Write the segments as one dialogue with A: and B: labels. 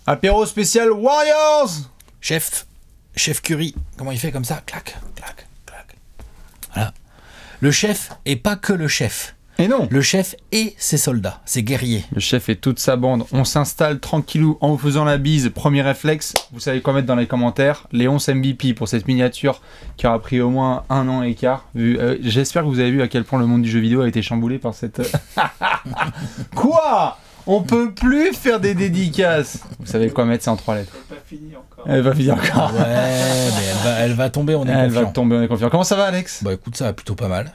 A: Apéro spécial Warriors.
B: Chef Curry, comment il fait comme ça? Clac, clac, clac. Voilà. Le chef est pas que le chef.
A: Et non.
B: Le chef et ses soldats, ses guerriers.
A: Le chef et toute sa bande. On s'installe tranquillou en vous faisant la bise. Premier réflexe, vous savez quoi mettre dans les commentaires. Les 11 MVP pour cette miniature qui aura pris au moins 1 an et quart. J'espère que vous avez vu à quel point le monde du jeu vidéo a été chamboulé par cette... Quoi? On peut plus faire des dédicaces. Vous savez quoi mettre, c'est en 3 lettres.
C: Elle n'est pas finie encore.
A: Elle va finir encore.
B: Ouais, mais elle va tomber, on est
A: Elle
B: confiant.
A: va tomber, on est confiant. Comment ça va, Alex?
B: Bah écoute, ça va plutôt pas mal.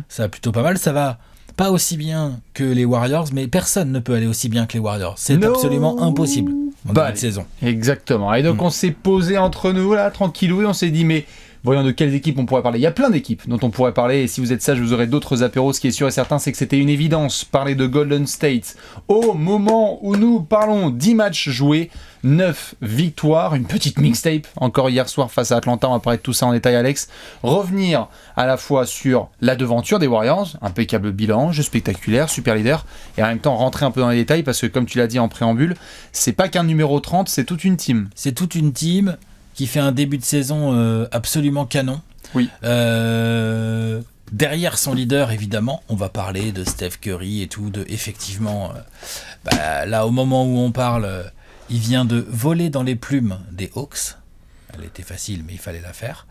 B: Ça va plutôt pas mal, ça va pas aussi bien que les Warriors, mais personne ne peut aller aussi bien que les Warriors. C'est absolument impossible en début de saison.
A: Exactement. Et donc on s'est posé entre nous, là, tranquillou, et on s'est dit, mais voyons de quelles équipes on pourrait parler. Il y a plein d'équipes dont on pourrait parler, et si vous êtes sage, vous aurez d'autres apéros. Ce qui est sûr et certain, c'est que c'était une évidence. Parler de Golden State au moment où nous parlons 10 matchs joués, 9 victoires, une petite mixtape, encore hier soir face à Atlanta, on va parler de tout ça en détail, Alex. Revenir à la fois sur la devanture des Warriors, impeccable bilan, jeu spectaculaire, super leader, et en même temps rentrer un peu dans les détails, parce que comme tu l'as dit en préambule, c'est pas qu'un numéro 30, c'est toute une team.
B: C'est toute une team qui fait un début de saison absolument canon.
A: Oui.
B: Derrière son leader, évidemment, on va parler de Steph Curry et tout, effectivement, là, au moment où on parle, il vient de voler dans les plumes des Hawks. Elle était facile, mais il fallait la faire.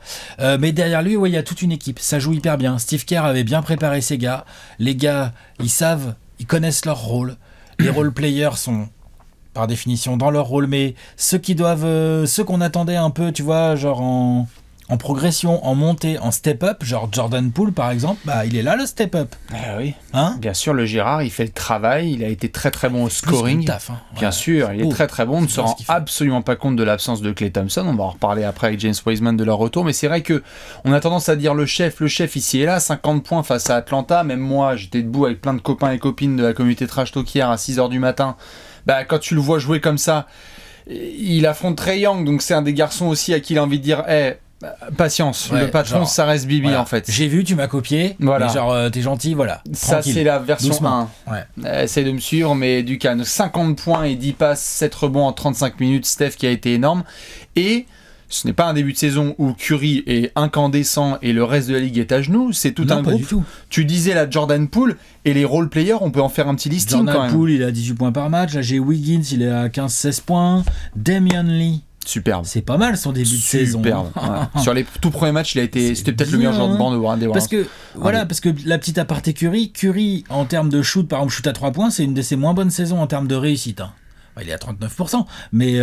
B: Mais derrière lui, ouais, il y a toute une équipe. Ça joue hyper bien. Steve Kerr avait bien préparé ses gars. Les gars, ils savent, ils connaissent leur rôle. Les role-players sont, par définition, dans leur rôle. Mais ceux qu'on attendait un peu, tu vois, genre en progression, en montée, en step-up, genre Jordan Poole par exemple, bah il est là le step-up.
A: Ah oui.
B: Hein?
A: Bien sûr, le Girard, il fait le travail, il a été très très bon au scoring.
B: Plus taf, hein.
A: Bien sûr, il est très très bon. On ne se rend absolument pas compte de l'absence de Klay Thompson. On va en reparler après avec James Wiseman de leur retour. Mais c'est vrai que on a tendance à dire le chef ici et là, 50 points face à Atlanta. Même moi, j'étais debout avec plein de copains et copines de la communauté Trash Talk hier à 6h du matin. Bah, quand tu le vois jouer comme ça, il affronte Trae Young, donc c'est un des garçons aussi à qui il a envie de dire patience,
B: ouais,
A: le patron,
B: genre,
A: ça reste Bibi,
B: voilà.
A: en fait.
B: J'ai vu, tu m'as copié,
A: voilà.
B: Mais genre t'es gentil, voilà.
A: Ça,
B: tranquille.
A: c'est la version
B: Doucement.
A: 1.
B: Ouais.
A: Essaye de me suivre, mais du calme. 50 points et 10 passes, 7 rebonds en 35 minutes. Steph qui a été énorme. Et ce n'est pas un début de saison où Curry est incandescent et le reste de la ligue est à genoux. C'est tout un groupe.
B: Du tout.
A: Tu disais la Jordan Poole et les role players, on peut en faire un petit listing
B: Jordan
A: quand même.
B: Poole, il a 18 points par match. Là, j'ai Wiggins, il est à 15-16 points. Damian Lee.
A: Superbe.
B: C'est pas mal son début de saison.
A: Superbe. Ouais. Sur les tout premiers matchs, c'était peut-être le meilleur joueur de bande des Warriors.
B: Parce que voilà, parce que la petite aparté Curry en termes de shoot, par exemple shoot à 3 points, c'est une de ses moins bonnes saisons en termes de réussite. Hein. Il est à 39%, mais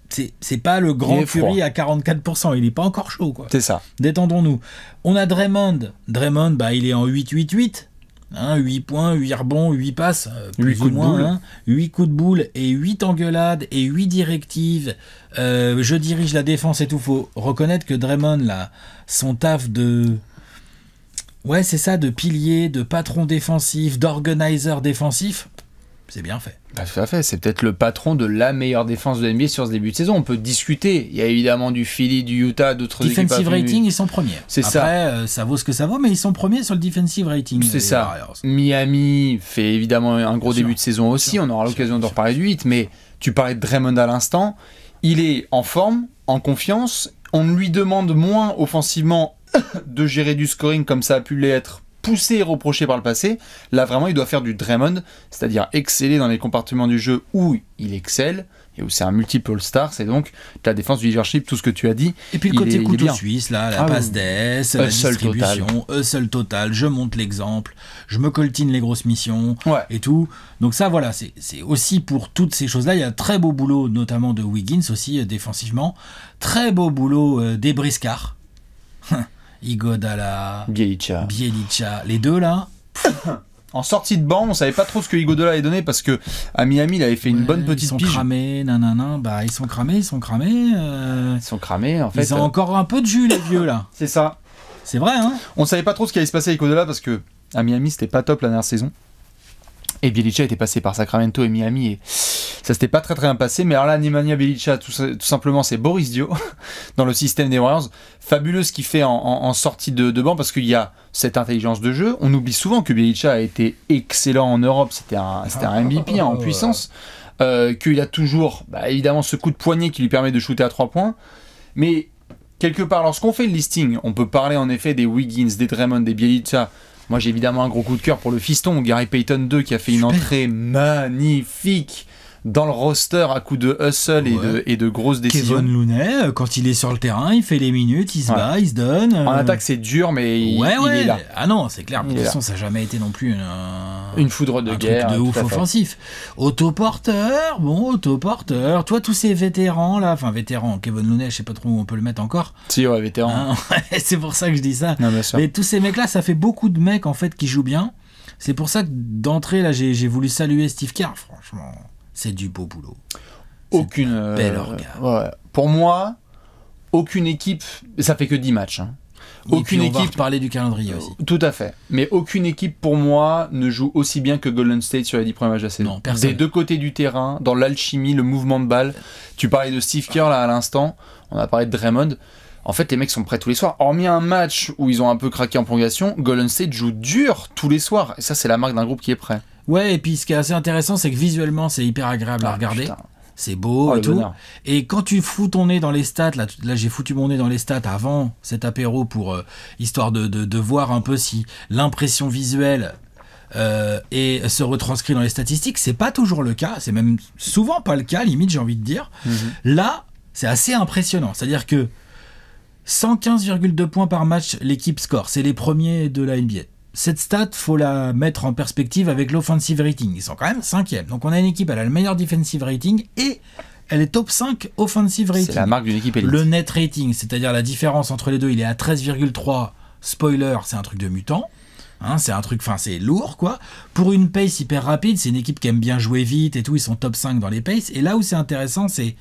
B: c'est pas le grand Curry à 44%. Il est pas encore chaud, quoi.
A: C'est ça.
B: Détendons-nous. On a Draymond. Draymond, bah il est en 8-8-8. Hein, 8 points, 8 rebonds, 8 passes,
A: 8 coups de boule.
B: Hein, 8 coups de boule et 8 engueulades et 8 directives. Je dirige la défense et tout. Faut reconnaître que Draymond, là, son taf de... Ouais, c'est ça, de pilier, de patron défensif, d'organizer défensif, c'est bien fait.
A: Bah, tout à fait, c'est peut-être le patron de la meilleure défense de NBA sur ce début de saison. On peut discuter. Il y a évidemment du Philly, du Utah, d'autres équipes.
B: Defensive rating, ils sont premiers.
A: C'est
B: Après, ça vaut ce que ça vaut, mais ils sont premiers sur le defensive rating.
A: C'est ça.
B: Warriors.
A: Miami fait évidemment un gros début de saison aussi. On aura l'occasion de reparler du 8. Mais tu parlais de Draymond à l'instant. Il est en forme, en confiance. On lui demande moins offensivement de gérer du scoring comme ça a pu l'être poussé et reproché par le passé. Là vraiment il doit faire du Draymond, c'est-à-dire exceller dans les compartiments du jeu où il excelle et où c'est un multiple star, c'est donc la défense, du leadership, tout ce que tu as dit.
B: Et puis le côté couteau suisse, là, la passe d'ess, la distribution, hustle total, je monte l'exemple, je me coltine les grosses missions et tout. Donc ça voilà, c'est aussi pour toutes ces choses-là, il y a un très beau boulot notamment de Wiggins aussi défensivement, très beau boulot des Briscards. Iguodala,
A: Bjelica,
B: les deux là.
A: En sortie de banc, on savait pas trop ce que Iguodala allait donner parce que à Miami, il avait fait une bonne petite pige.
B: Ils sont cramés, ils sont cramés.
A: En fait.
B: Ils ont encore un peu de jus, les vieux là.
A: C'est ça.
B: C'est vrai, hein.
A: On savait pas trop ce qui allait se passer avec Iguodala parce que à Miami, c'était pas top la dernière saison. Et Bjelica était passé par Sacramento et Miami et Ça s'était pas très très bien passé, mais alors là, Nemanja Bjelica, tout simplement, c'est Boris Dio dans le système des Warriors. Fabuleux ce qu'il fait en sortie de banc, parce qu'il y a cette intelligence de jeu. On oublie souvent que Bjelica a été excellent en Europe, c'était un MVP en puissance. Qu'il a toujours, évidemment, ce coup de poignet qui lui permet de shooter à 3 points. Mais quelque part, lorsqu'on fait le listing, on peut parler en effet des Wiggins, des Draymond, des Bjelica. Moi, j'ai évidemment un gros coup de cœur pour le fiston, Gary Payton 2, qui a fait une entrée magnifique dans le roster à coup de hustle et de grosses décisions.
B: Kevin Looney, quand il est sur le terrain, il fait les minutes, il se bat, il se donne.
A: En attaque, c'est dur, mais il est là.
B: Ah non, c'est clair. De toute façon, ça n'a jamais été non plus
A: une foudre de guerre.
B: Truc de ouf offensif. Autoporteur. Toi, tous ces vétérans là, enfin vétérans, Kevin Looney, je sais pas trop où on peut le mettre encore.
A: Si, ouais, vétéran.
B: Hein, c'est pour ça que je dis ça.
A: Non, bien sûr.
B: Mais tous ces mecs-là, ça fait beaucoup de mecs en fait qui jouent bien. C'est pour ça que d'entrée là, j'ai voulu saluer Steve Kerr. Franchement. C'est du beau boulot.
A: Aucune
B: belle orga.
A: Ouais. Pour moi, aucune équipe, ça fait que 10 matchs. Hein. Aucune équipe.
B: On va parler du calendrier aussi.
A: Tout à fait. Mais aucune équipe, pour moi, ne joue aussi bien que Golden State sur les 10 premiers matchs de la saison.
B: Non, personne.
A: Des deux côtés du terrain, dans l'alchimie, le mouvement de balle. Tu parlais de Steve Kerr là à l'instant. On a parlé de Draymond. En fait, les mecs sont prêts tous les soirs. Hormis un match où ils ont un peu craqué en prolongation, Golden State joue dur tous les soirs. Et ça, c'est la marque d'un groupe qui est prêt.
B: Ouais, et puis ce qui est assez intéressant, c'est que visuellement, c'est hyper agréable à regarder.
A: Putain.
B: C'est beau et tout.
A: Bonheur.
B: Et quand tu fous ton nez dans les stats, là j'ai foutu mon nez dans les stats avant cet apéro pour histoire de voir un peu si l'impression visuelle se retranscrit dans les statistiques. C'est pas toujours le cas, c'est même souvent pas le cas, limite j'ai envie de dire. Là, c'est assez impressionnant. C'est-à-dire que 115,2 points par match, l'équipe score. C'est les premiers de la NBA. Cette stat, faut la mettre en perspective avec l'offensive rating. Ils sont quand même 5e. Donc on a une équipe, elle a le meilleur defensive rating et elle est top 5 offensive rating.
A: C'est la marque d'une équipe élite.
B: Le net rating, c'est-à-dire la différence entre les deux, il est à 13,3. Spoiler, c'est un truc de mutant. Hein, c'est lourd quoi. Pour une pace hyper rapide, c'est une équipe qui aime bien jouer vite et tout. Ils sont top 5 dans les paces. Et là où c'est intéressant, c'est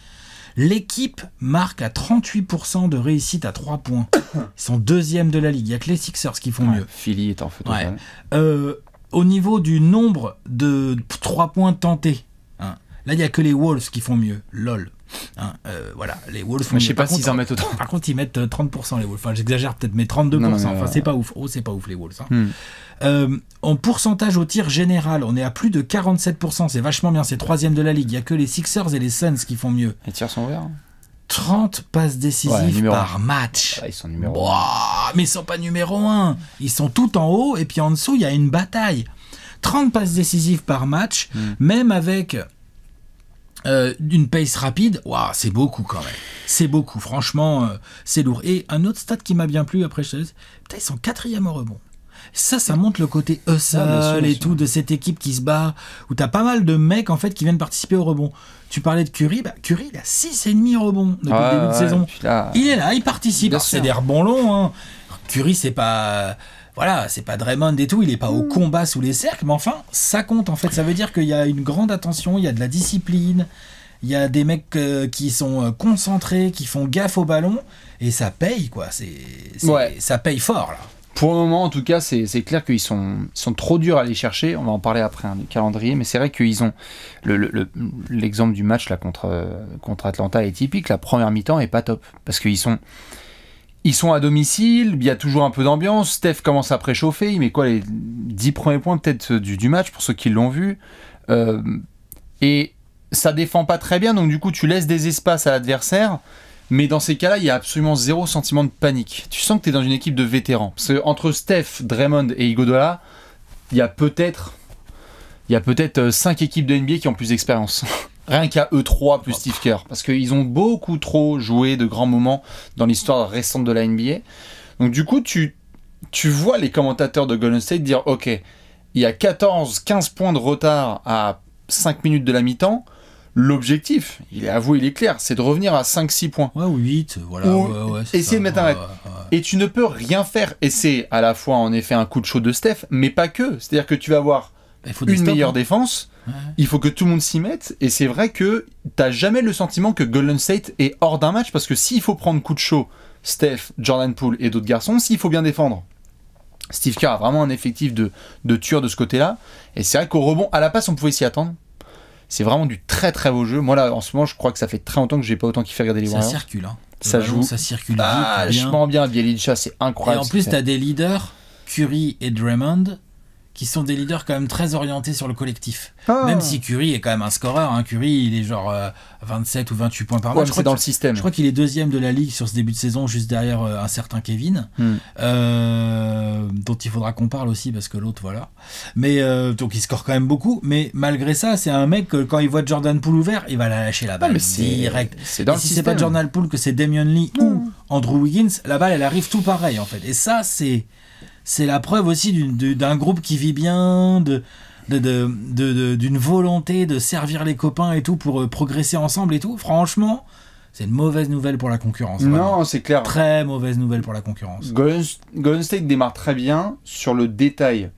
B: l'équipe marque à 38% de réussite à 3 points. Ils sont 2e de la ligue. Il n'y a que les Sixers qui font mieux.
A: Philly est en feu.
B: Au niveau du nombre de 3 points tentés, hein, là, il n'y a que les Wolves qui font mieux. LOL. Hein, voilà, les Wolves font
A: mais je sais
B: mieux.
A: pas s'ils en mettent autant.
B: Par contre, ils mettent 30% les Wolves. Enfin, j'exagère peut-être, mais 32%. Enfin, c'est pas ouf. Oh, c'est pas ouf, les Wolves. Hein. En pourcentage au tir général, on est à plus de 47%. C'est vachement bien. C'est 3e de la ligue. Il n'y a que les Sixers et les Suns qui font mieux.
A: Les tirs sont ouverts.
B: 30 passes décisives par match.
A: Ils sont numéro 1.
B: Mais ils sont pas numéro 1. Ils sont tout en haut et puis en dessous, il y a une bataille. 30 passes décisives par match, même avec d'une pace rapide, c'est beaucoup quand même. C'est beaucoup, franchement, c'est lourd. Et un autre stat qui m'a bien plu, après, ils sont 4e au rebond. Ça montre le côté hustle et tout de cette équipe qui se bat, où t'as pas mal de mecs en fait qui viennent participer au rebond. Tu parlais de Curry, Curry il a 6,5 rebonds depuis le début de saison. Il est là, il participe. C'est des rebonds longs. Hein. Curry, c'est pas Draymond et tout, il est pas au combat sous les cercles, mais enfin, ça compte en fait. Ça veut dire qu'il y a une grande attention, il y a de la discipline, il y a des mecs qui sont concentrés, qui font gaffe au ballon, et ça paye quoi. Ça paye fort là.
A: Pour le moment, en tout cas, c'est clair qu'ils sont trop durs à aller chercher. On va en parler après du calendrier, mais c'est vrai qu'ils ont l'exemple du match là contre Atlanta est typique. La première mi-temps est pas top parce qu'ils sont à domicile, il y a toujours un peu d'ambiance. Steph commence à préchauffer, il met quoi les 10 premiers points peut-être du match pour ceux qui l'ont vu. Et ça défend pas très bien, donc du coup tu laisses des espaces à l'adversaire. Mais dans ces cas-là, il y a absolument zéro sentiment de panique. Tu sens que tu es dans une équipe de vétérans. Parce qu'entre Steph, Draymond et Iguodala, il y a peut-être 5 équipes de NBA qui ont plus d'expérience. Rien qu'à eux 3 plus Steve Kerr. Parce qu'ils ont beaucoup trop joué de grands moments dans l'histoire récente de la NBA. Donc du coup, tu vois les commentateurs de Golden State dire « Ok, il y a 14-15 points de retard à 5 minutes de la mi-temps. » L'objectif, il est clair, c'est de revenir à 5-6 points.
B: Ouais, ou 8, voilà.
A: Essayer de mettre un raid. Et tu ne peux rien faire. Et c'est à la fois, en effet, un coup de chaud de Steph, mais pas que. C'est-à-dire que tu vas avoir une meilleure défense, il faut que tout le monde s'y mette, et c'est vrai que t'as jamais le sentiment que Golden State est hors d'un match, parce que s'il faut prendre coup de chaud, Steph, Jordan Poole et d'autres garçons, s'il faut bien défendre, Steve Kerr a vraiment un effectif de tueur de ce côté-là, et c'est vrai qu'au rebond, à la passe, on pouvait s'y attendre. C'est vraiment du très très beau jeu. Moi là, en ce moment, je crois que ça fait très longtemps que j'ai pas autant kiffé regarder les Warriors.
B: Ça circule, hein.
A: Ça joue.
B: Ça circule
A: vachement bien. Bielica, c'est incroyable.
B: Et en plus, t'as des leaders, Curry et Draymond, qui sont des leaders quand même très orientés sur le collectif. Même si Curry est quand même un scoreur. Hein. Curry, il est genre 27 ou 28 points par match.
A: C'est dans le système.
B: Je crois qu'il est deuxième de la ligue sur ce début de saison, juste derrière un certain Kevin, dont il faudra qu'on parle aussi, parce que l'autre, voilà. Mais donc, il score quand même beaucoup. Mais malgré ça, c'est un mec que quand il voit Jordan Poole ouvert, il va la lâcher la balle direct.
A: C'est dans
B: et
A: le
B: si
A: système.
B: c'est pas Jordan Poole, que c'est Damian Lee ou Andrew Wiggins, la balle, elle arrive tout pareil, en fait. Et ça, c'est la preuve aussi d'un groupe qui vit bien, d'une volonté de servir les copains et tout pour progresser ensemble et tout. Franchement, c'est une mauvaise nouvelle pour la concurrence.
A: Non,
B: vraiment.
A: c'est clair.
B: Très mauvaise nouvelle pour la concurrence.
A: Golden State démarre très bien sur le détail.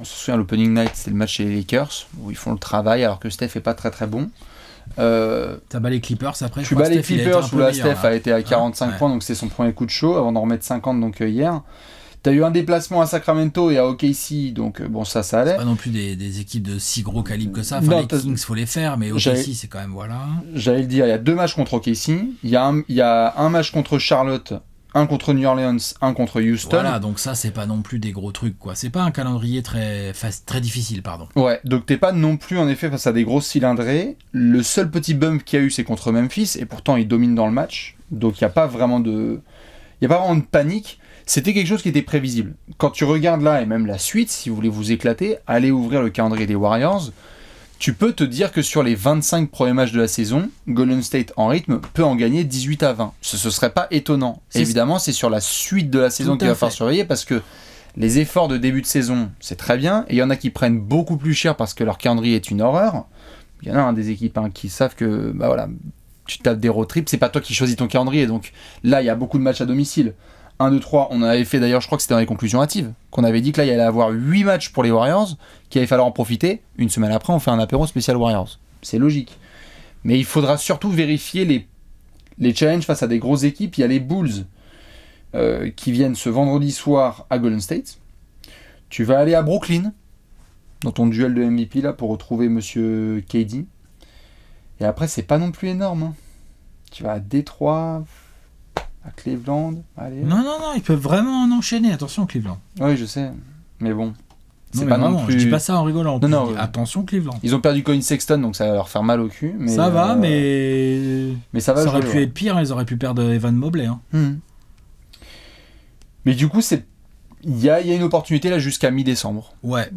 A: On se souvient, l'opening night, c'est le match chez les Lakers, où ils font le travail alors que Steph est pas très très bon.
B: T'as bas les Clippers après.
A: Tu bats les Clippers où la Steph
B: là.
A: a été à 45 points, donc c'est son premier coup de chaud avant d'en remettre 50 donc hier. T'as eu un déplacement à Sacramento et à OKC, donc bon, ça allait.
B: C'est pas non plus des équipes de si gros calibre que ça. Enfin, les Kings, faut les faire, mais OKC, c'est quand même, voilà.
A: J'allais le dire, il y a 2 matchs contre OKC. Il y a un match contre Charlotte, un contre New Orleans, un contre Houston.
B: Voilà, donc ça, c'est pas non plus des gros trucs, quoi. C'est pas un calendrier très difficile, pardon.
A: Ouais, donc t'es pas non plus, en effet, face à des grosses cylindrées. Le seul petit bump qu'il y a eu, c'est contre Memphis, et pourtant, ils dominent dans le match. Donc, il n'y a pas vraiment de panique. C'était quelque chose qui était prévisible. Quand tu regardes là, et même la suite, si vous voulez vous éclater, allez ouvrir le calendrier des Warriors, tu peux te dire que sur les 25 premiers matchs de la saison, Golden State en rythme peut en gagner 18 à 20. Ce serait pas étonnant. Évidemment, c'est sur la suite de la saison qu'il va falloir surveiller, parce que les efforts de début de saison, c'est très bien, et il y en a qui prennent beaucoup plus cher parce que leur calendrier est une horreur. Il y en a des équipes qui savent que bah voilà, tu tapes des road trips, c'est pas toi qui choisis ton calendrier, donc là, il y a beaucoup de matchs à domicile. 1, 2, 3, on avait fait d'ailleurs, je crois que c'était dans les conclusions hâtives, qu'on avait dit que là il y allait avoir 8 matchs pour les Warriors, qu'il allait falloir en profiter. Une semaine après, on fait un apéro spécial Warriors. C'est logique. Mais il faudra surtout vérifier les challenges face à des grosses équipes. Il y a les Bulls qui viennent ce vendredi soir à Golden State. Tu vas aller à Brooklyn, dans ton duel de MVP là, pour retrouver Monsieur KD. Et après, c'est pas non plus énorme. Hein. Tu vas à Détroit, à Cleveland, allez.
B: Non, ils peuvent vraiment en enchaîner. Attention, Cleveland.
A: Oui, je sais. Mais bon,
B: c'est pas non plus... Je dis pas ça en rigolant.
A: Non,
B: attention, Cleveland.
A: Ils ont perdu Colin Sexton, donc ça va leur faire mal au cul. Mais
B: ça va, mais
A: ça va.
B: Ça aurait pu être pire. Ils auraient pu perdre Evan Mobley. Hein.
A: Mais du coup, il y a une opportunité là jusqu'à mi-décembre.
B: Ouais.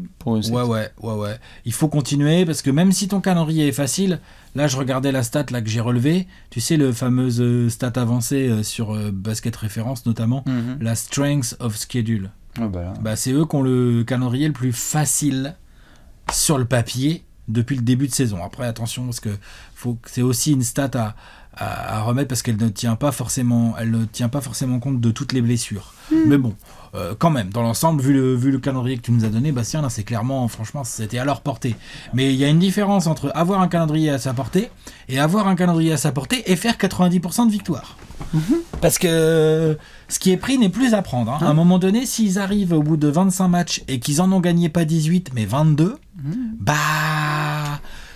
B: Il faut continuer parce que même si ton calendrier est facile, là je regardais la stat là que j'ai relevée, tu sais le fameuse stat avancée sur Basket Référence notamment, la Strength of Schedule. C'est eux qui ont le calendrier le plus facile sur le papier depuis le début de saison. Après attention parce que c'est aussi une stat à remettre parce qu'elle ne tient pas forcément compte de toutes les blessures. Mais bon, quand même, dans l'ensemble, vu le calendrier que tu nous as donné, Bastien, là, c'est clairement, franchement, c'était à leur portée. Mais il y a une différence entre avoir un calendrier à sa portée et avoir un calendrier à sa portée et faire 90% de victoires. Parce que ce qui est pris n'est plus à prendre. Hein. À un moment donné, s'ils arrivent au bout de 25 matchs et qu'ils en ont gagné pas 18, mais 22,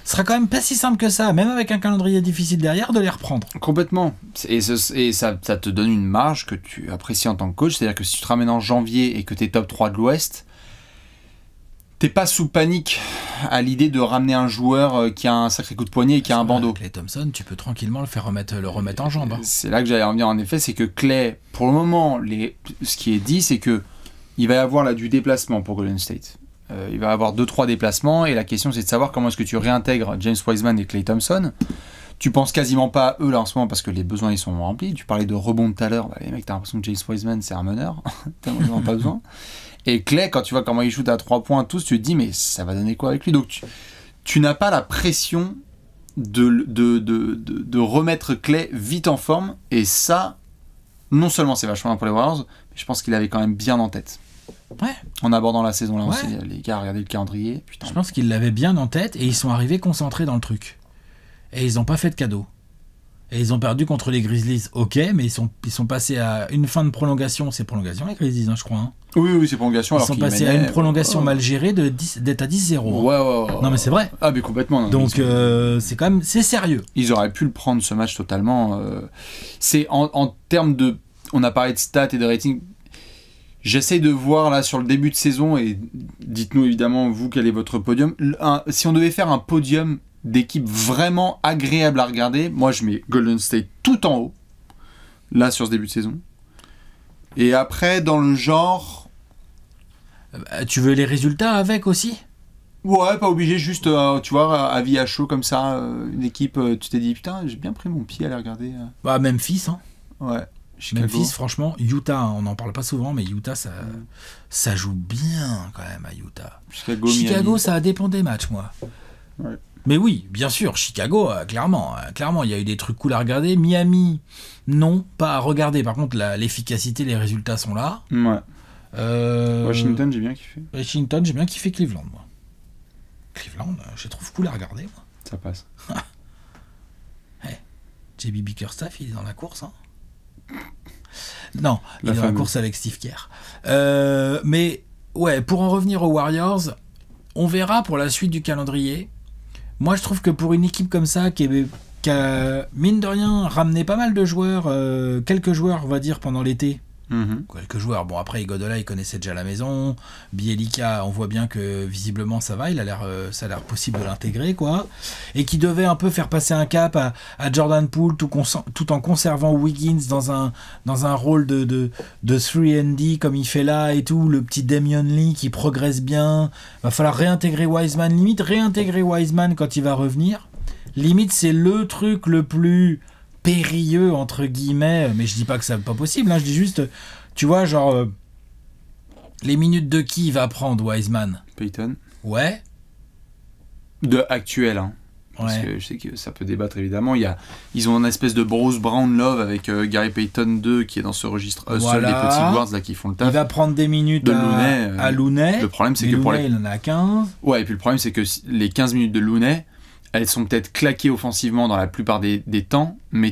B: ce sera quand même pas si simple que ça, même avec un calendrier difficile derrière, de les reprendre.
A: Complètement. Et ça te donne une marge que tu apprécies en tant que coach. C'est-à-dire que si tu te ramènes en janvier et que tu es top 3 de l'Ouest, t'es pas sous panique à l'idée de ramener un joueur qui a un sacré coup de poignet et qui a un bandeau.
B: Klay Thompson, tu peux tranquillement le remettre en jambe. Hein.
A: C'est là que j'allais en venir, en effet, c'est que Klay, pour le moment, ce qui est dit, c'est que il va y avoir là du déplacement pour Golden State. Il va y avoir 2-3 déplacements et la question c'est de savoir comment est-ce que tu réintègres James Wiseman et Klay Thompson. Tu penses quasiment pas à eux là en ce moment parce que les besoins ils sont remplis. Tu parlais de rebond tout à l'heure, les mecs t'as l'impression que James Wiseman c'est un meneur, t'as vraiment pas besoin. Et Klay, quand tu vois comment il shoot à 3 points tous, tu te dis mais ça va donner quoi avec lui. Donc tu n'as pas la pression de remettre Klay vite en forme et ça, non seulement c'est vachement bien pour les Warriors, mais je pense qu'il avait quand même bien en tête.
B: Ouais.
A: En abordant la saison là aussi, les gars, regardez le calendrier. Putain.
B: Je pense qu'ils l'avaient bien en tête et ils sont arrivés concentrés dans le truc. Et ils n'ont pas fait de cadeau. Et ils ont perdu contre les Grizzlies, ok, mais ils sont passés à une fin de prolongation. C'est prolongation les Grizzlies, hein, je crois. Hein.
A: Oui, c'est prolongation.
B: Ils sont passés à une prolongation mal gérée d'être à 10-0.
A: Ouais.
B: Non mais c'est vrai.
A: Ah mais complètement. Non,
B: donc c'est quand même, c'est sérieux.
A: Ils auraient pu le prendre ce match totalement. C'est en termes de... On a parlé de stats et de rating. J'essaye de voir là sur le début de saison, et dites-nous évidemment vous quel est votre podium. Si on devait faire un podium d'équipes vraiment agréables à regarder, moi je mets Golden State tout en haut, là sur ce début de saison. Et après dans le genre...
B: Tu veux les résultats avec aussi ?
A: Ouais, pas obligé, juste tu vois, avis à chaud comme ça, une équipe, tu t'es dit putain j'ai bien pris mon pied à la regarder.
B: Bah Memphis, hein.
A: Ouais. Chicago.
B: Memphis, franchement, Utah, on n'en parle pas souvent, mais Utah, ça joue bien quand même à Utah. Chicago, ça a dépend des matchs, moi.
A: Ouais.
B: Mais oui, bien sûr, Chicago, clairement, il y a eu des trucs cool à regarder. Miami, non, pas à regarder. Par contre, l'efficacité, les résultats sont là.
A: Ouais. Washington, j'ai bien kiffé.
B: Washington, j'ai bien kiffé Cleveland, moi. Cleveland, je les trouve cool à regarder, moi.
A: Ça passe.
B: Hey, JB Bickerstaff, il est dans la course, hein. Non, il est dans la course avec Steve Kerr. Mais ouais, pour en revenir aux Warriors, on verra pour la suite du calendrier. Moi, je trouve que pour une équipe comme ça, qui a mine de rien ramené pas mal de joueurs, quelques joueurs, on va dire, pendant l'été. Quelques joueurs. Bon, après, Iguodala, il connaissait déjà la maison. Bielika, on voit bien que visiblement ça va. Ça a l'air possible de l'intégrer, quoi. Et qui devait un peu faire passer un cap à Jordan Poole, tout en conservant Wiggins dans un rôle de 3&D comme il fait là et tout. Le petit Damian Lee qui progresse bien. Va falloir réintégrer Wiseman. Limite, réintégrer Wiseman quand il va revenir. Limite, c'est le truc le plus périlleux entre guillemets, mais je dis pas que c'est pas possible, hein, je dis juste, tu vois, genre les minutes de qui il va prendre Wiseman?
A: Payton.
B: Ouais.
A: De actuel, hein. Parce que je sais que ça peut débattre évidemment. Ils ont une espèce de Bruce Brown love avec Gary Payton 2 qui est dans ce registre seul des petits guards là qui font le taf.
B: Il va prendre des minutes à Looney.
A: Le problème c'est que
B: Looney, il en a 15.
A: Ouais, et puis le problème c'est que les 15 minutes de Looney, elles sont peut-être claquées offensivement dans la plupart des temps, mais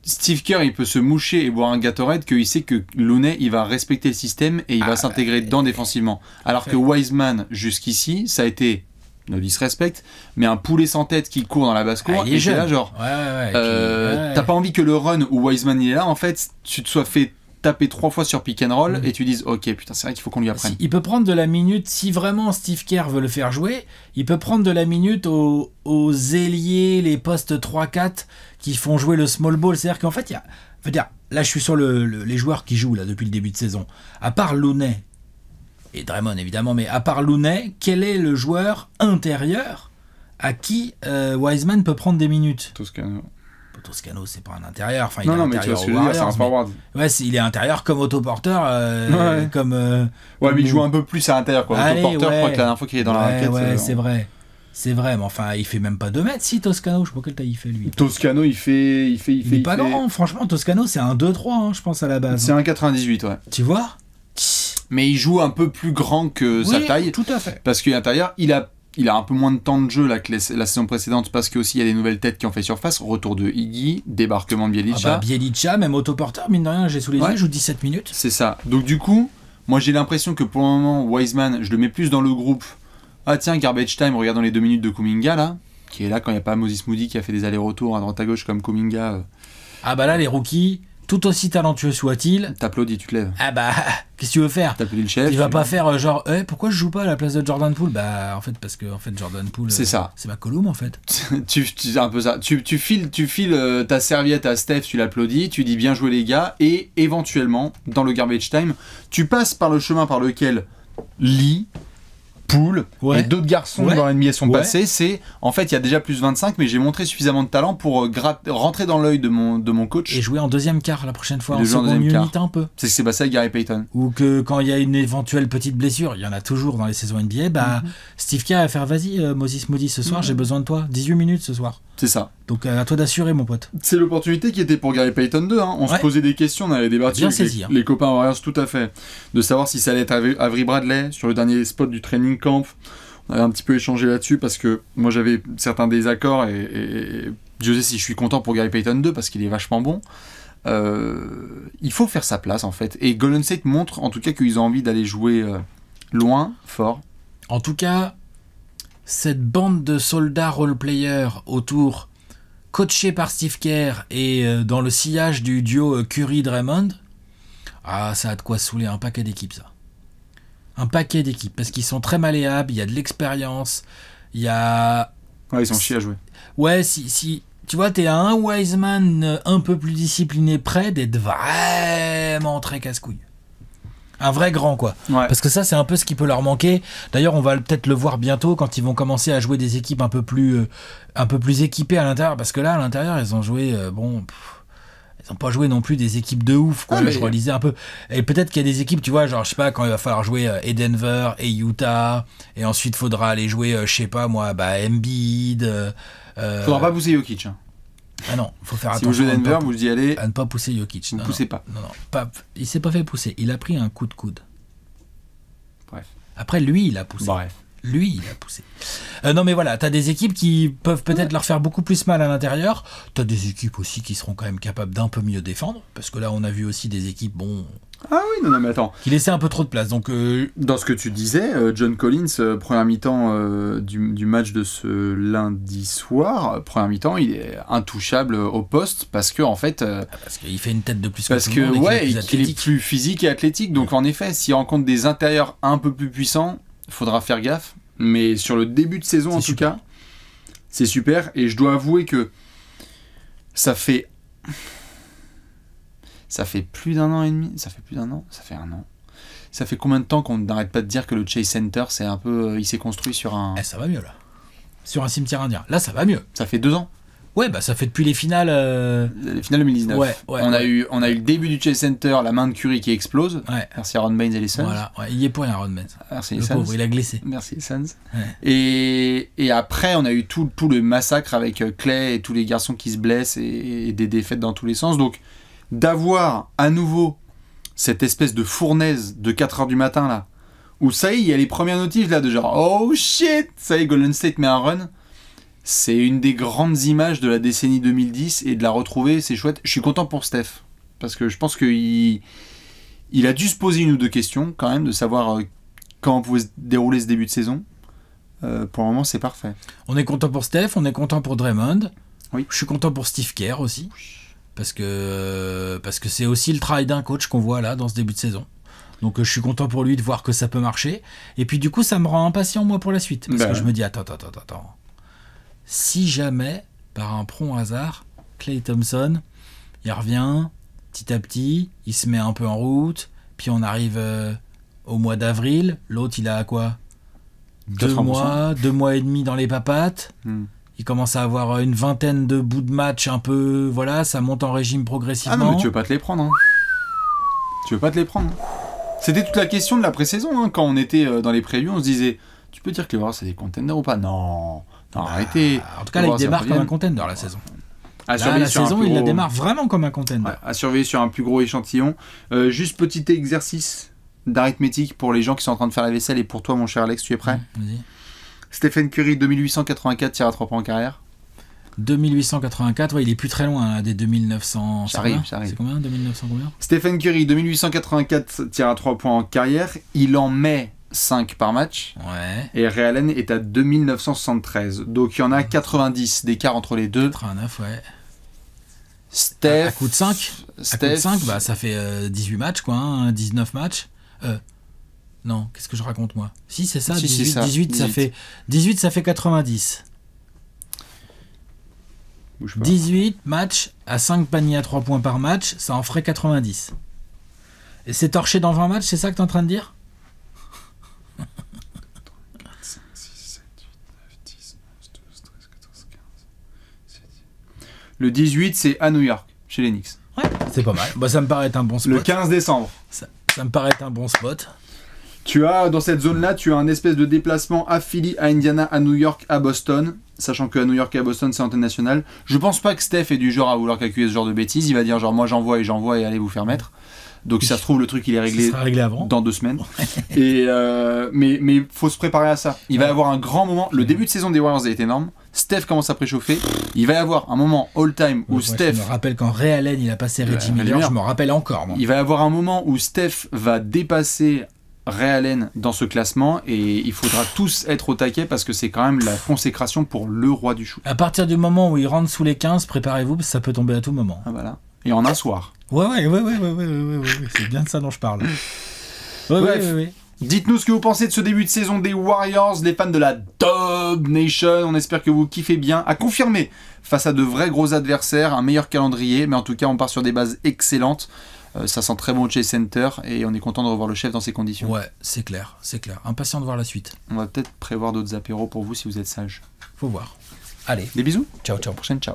A: Steve Kerr, il peut se moucher et boire un Gatorade qu'il sait que Looney, il va respecter le système et il va s'intégrer dedans défensivement. Alors que Wiseman, jusqu'ici, ça a été, no disrespect, mais un poulet sans tête qui court dans la basse-cour.
B: Il est jeune.
A: Là, genre, t'as pas envie que le run où Wiseman il est là, en fait, tu te sois fait taper 3 fois sur pick and roll et tu dises ok putain c'est vrai qu'il faut qu'on lui apprenne.
B: Il peut prendre de la minute si vraiment Steve Kerr veut le faire jouer, il peut prendre de la minute aux ailiers, les postes 3-4 qui font jouer le small ball. C'est-à-dire qu'en fait là je suis sur les joueurs qui jouent là depuis le début de saison, à part Looney et Draymond évidemment, mais à part Looney, quel est le joueur intérieur à qui Wiseman peut prendre des minutes? Toscano, c'est pas un intérieur. Enfin, il est intérieur aux Warriors,
A: c'est un forward.
B: Ouais, il est intérieur comme autoporteur. Comme.
A: Ouais, mais il joue un peu plus à l'intérieur, quoi. Autoporteur, je crois que la dernière fois qu'il est dans la raquette.
B: Ouais, c'est vrai. C'est vrai, mais enfin, il fait même pas 2 mètres, si Toscano. Je sais pas quelle taille il fait, lui.
A: Toscano, il est
B: pas grand. Franchement, Toscano, c'est un 2-3, hein, je pense, à la base.
A: C'est un 98, ouais.
B: Tu vois?
A: Mais il joue un peu plus grand que sa taille.
B: Tout à fait.
A: Parce qu'à l'intérieur, il a un peu moins de temps de jeu là que la saison précédente parce qu'il y a des nouvelles têtes qui ont fait surface. Retour de Iggy, débarquement de Bjelica.
B: Bjelica, même autoporteur, mine de rien, j'ai sous les yeux, joue 17 minutes.
A: C'est ça. Donc du coup, moi j'ai l'impression que pour le moment, Wiseman, je le mets plus dans le groupe. Ah tiens, garbage time, regardons les 2 minutes de Kuminga là, qui est là quand il n'y a pas Moses Moody qui a fait des allers-retours à droite à gauche comme Kuminga.
B: Ah bah là, les rookies, tout aussi talentueux soit-il.
A: T'applaudis, tu te lèves.
B: Ah bah, qu'est-ce que tu veux faire?
A: T'applaudis le chef.
B: Il va pas faire genre, pourquoi je joue pas à la place de Jordan Poole? Bah, en fait, parce que Jordan Poole,
A: c'est ça.
B: C'est McCollum en fait.
A: C'est un peu ça. Tu files ta serviette à Steph, tu l'applaudis, tu dis bien joué les gars, et éventuellement, dans le garbage time, tu passes par le chemin par lequel Lee, Poole et d'autres garçons dans l'NBA sont passés. C'est en fait il y a déjà plus 25, mais j'ai montré suffisamment de talent pour rentrer dans l'œil de mon coach
B: et jouer en deuxième quart la prochaine fois, en seconde unité un peu.
A: C'est ce qui s'est passé avec Gary Payton.
B: Ou que quand il y a une éventuelle petite blessure, il y en a toujours dans les saisons NBA, Steve Kerr va faire vas-y Moses Moody ce soir, j'ai besoin de toi, 18 minutes ce soir.
A: C'est ça.
B: Donc à toi d'assurer mon pote.
A: C'est l'opportunité qui était pour Gary Payton 2, hein. On se posait des questions, on avait débattu avec les copains Warriors, tout à fait, de savoir si ça allait être Avery Bradley sur le dernier spot du training camp. On avait un petit peu échangé là-dessus parce que moi j'avais certains désaccords et Dieu sait si je suis content pour Gary Payton 2 parce qu'il est vachement bon. Il faut faire sa place en fait. Et Golden State montre en tout cas qu'ils ont envie d'aller jouer loin, fort.
B: En tout cas, cette bande de soldats role-players autour, coachés par Steve Kerr et dans le sillage du duo Curry-Draymond, ça a de quoi saouler un paquet d'équipes, ça. Un paquet d'équipes, parce qu'ils sont très malléables, il y a de l'expérience, il y a...
A: Ouais, ils sont chiés à jouer.
B: Ouais, si tu vois, t'es à un Wiseman un peu plus discipliné près d'être vraiment très casse-couille. Un vrai grand, quoi.
A: Ouais.
B: Parce que ça, c'est un peu ce qui peut leur manquer. D'ailleurs, on va peut-être le voir bientôt quand ils vont commencer à jouer des équipes un peu plus équipées à l'intérieur. Parce que là, à l'intérieur, ils ont joué... ils n'ont pas joué non plus des équipes de ouf, quoi. Je relisais un peu. Et peut-être qu'il y a des équipes, tu vois, genre, je sais pas, quand il va falloir jouer et Denver et Utah, et ensuite faudra aller jouer, je sais pas moi, Embiid.
A: Faudra pas pousser Jokic. Hein.
B: Ah non, faut faire
A: si
B: attention.
A: Si vous jouez Denver, vous y allez.
B: À ne pas pousser Jokic.
A: Vous ne poussez pas.
B: Non. Il s'est pas fait pousser. Il a pris un coup de coude.
A: Bref.
B: Après, lui, il a poussé.
A: Bref.
B: Lui, il a poussé. Non, mais voilà, t'as des équipes qui peuvent peut-être leur faire beaucoup plus mal à l'intérieur. T'as des équipes aussi qui seront quand même capables d'un peu mieux défendre. Parce que là, on a vu aussi des équipes,
A: Ah oui, non, mais attends.
B: qui laissaient un peu trop de place. Donc,
A: dans ce que tu disais, John Collins, première mi-temps du match de ce lundi soir, première mi-temps, il est intouchable au poste parce que, en fait.
B: Parce qu'il fait une tête de plus
A: parce
B: que tout le monde.
A: Ouais, qu'il est plus physique et athlétique. Donc, en effet, s'il rencontre des intérieurs un peu plus puissants, il faudra faire gaffe. Mais sur le début de saison, en tout cas, c'est super. Et je dois avouer que ça fait plus d'un an et demi. Ça fait plus d'un an. Ça fait un an. Ça fait combien de temps qu'on n'arrête pas de dire que le Chase Center, c'est un peu, il s'est construit sur un.
B: Ça va mieux là. Sur un cimetière indien. Là, ça va mieux.
A: Ça fait 2 ans.
B: Ouais, ça fait depuis les finales.
A: Les finales 2019. On a eu le début du Chase Center, la main de Curry qui explose.
B: Ouais.
A: Merci à Ron Baines et les Suns.
B: Voilà, il y est pour rien, Ron Baines.
A: Merci
B: le
A: les Suns.
B: pauvre, il a glissé.
A: Merci les Suns.
B: Ouais.
A: Et après, on a eu tout le massacre avec Clay et tous les garçons qui se blessent et des défaites dans tous les sens. Donc, d'avoir à nouveau cette espèce de fournaise de 4h du matin là, où ça y est, il y a les premières notifs là de genre oh shit, ça y est, Golden State met un run. C'est une des grandes images de la décennie 2010 et de la retrouver, c'est chouette. Je suis content pour Steph parce que je pense qu'il a dû se poser une ou deux questions quand même de savoir comment pouvait se dérouler ce début de saison. Pour le moment, c'est parfait.
B: On est content pour Steph, on est content pour Draymond.
A: Oui.
B: Je suis content pour Steve Kerr aussi. Parce que c'est aussi le travail d'un coach qu'on voit là dans ce début de saison. Donc je suis content pour lui de voir que ça peut marcher. Et puis du coup, ça me rend impatient moi pour la suite. Parce que je me dis, attends. Si jamais, par un prompt hasard, Klay Thompson, il revient petit à petit, il se met un peu en route, puis on arrive au mois d'avril, l'autre il a quoi 2 mois et demi dans les papates, il commence à avoir une vingtaine de bouts de match un peu, voilà, ça monte en régime progressivement.
A: Ah non, mais tu veux pas te les prendre, hein. Tu veux pas te les prendre. C'était toute la question de la pré-saison, hein. Quand on était dans les previews, on se disait, tu peux dire que les Warriors c'est des contenders ou pas? Non, arrêtez.
B: En tout cas, là, il démarre comme un contender la saison.
A: La saison,
B: il la démarre vraiment comme un contender.
A: Ouais, à surveiller sur un plus gros échantillon. Juste petit exercice d'arithmétique pour les gens qui sont en train de faire la vaisselle et pour toi, mon cher Alex, tu es prêt?
B: Vas-y.
A: Stephen Curry, 2884 tirs à 3 points en carrière.
B: 2884, ouais, il est plus très loin là, des 2900.
A: Ça arrive.
B: C'est combien 2900 combien?
A: Stephen Curry, 2884 tirs à 3 points en carrière. Il en met 5 par match.
B: Ouais.
A: Et Ray Allen est à 2973. Donc il y en a 90 d'écart entre les deux.
B: 89, ouais.
A: Steph.
B: À coup de 5, ça fait 18 matchs, quoi, hein, 19 matchs. Non, qu'est-ce que je raconte moi? Si, c'est ça,
A: si,
B: 18,
A: c'est ça.
B: 18, ça fait 90. 18 matchs à 5 paniers à 3 points par match, ça en ferait 90. Et c'est torché dans 20 matchs, c'est ça que tu es en train de dire?
A: 4, 5, 6, 7, 8, 9, 10, 11, 12, 13, 14, 15, 17. Le 18, c'est à New York, chez les Knicks.
B: Ouais, c'est pas mal. Ça me paraît être un bon spot.
A: Le 15 décembre.
B: Ça me paraît être un bon spot.
A: Tu as, dans cette zone-là, tu as un espèce de déplacement à Philly, à Indiana, à New York, à Boston. Sachant qu'à New York et à Boston, c'est antenne nationale. Je pense pas que Steph est du genre à vouloir calculer ce genre de bêtises. Il va dire genre, moi j'envoie et allez vous faire mettre. Donc si ça se trouve, le truc il est réglé,
B: avant.
A: Dans 2 semaines. Et mais faut se préparer à ça. Il va y avoir un grand moment. Le début de saison des Warriors est énorme. Steph commence à préchauffer. Il va y avoir un moment all-time où Steph...
B: Je me rappelle quand Ray Allen il a passé Reggie Miller, je me rappelle encore. Moi.
A: Il va y avoir un moment où Steph va dépasser Ray Allen dans ce classement et il faudra tous être au taquet parce que c'est quand même la consécration pour le roi du shoot.
B: À partir du moment où il rentre sous les 15, préparez-vous, parce que ça peut tomber à tout moment.
A: Ah voilà. Et en un soir.
B: Ouais, c'est bien de ça dont je parle.
A: Bref. Dites-nous ce que vous pensez de ce début de saison des Warriors, les fans de la Dub Nation. On espère que vous kiffez bien. À confirmer face à de vrais gros adversaires, un meilleur calendrier, mais en tout cas on part sur des bases excellentes. Ça sent très bon au Chase Center et on est content de revoir le chef dans ces conditions.
B: Ouais, c'est clair. Impatient de voir la suite.
A: On va peut-être prévoir d'autres apéros pour vous si vous êtes sage.
B: Faut voir. Allez.
A: Des bisous.
B: Ciao.
A: À la prochaine, ciao.